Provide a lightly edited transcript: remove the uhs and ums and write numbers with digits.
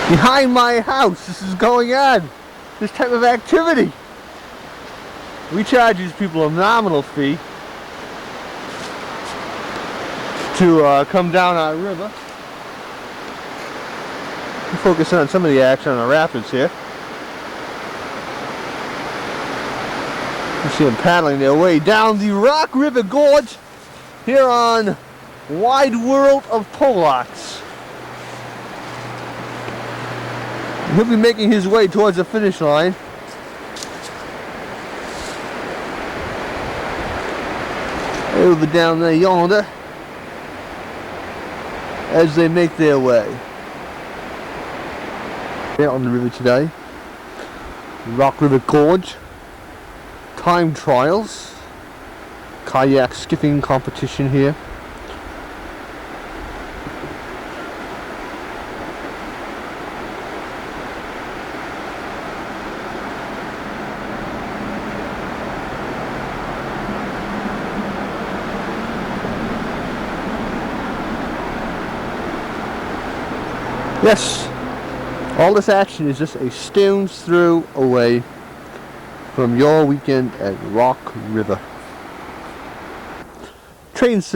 Behind my house, this is going on. This type of activity. We charge these people a nominal fee to come down our river. We're focusing on some of the action on the rapids here. You see them paddling their way down the Rock River Gorge here on Wide World of Polacks. He'll be making his way towards the finish line. Over down there yonder as they make their way. Out on the river today. Rock River Gorge. Time trials. Kayak skipping competition here. Yes, all this action is just a stone's throw away from your weekend at Rock River. Train service.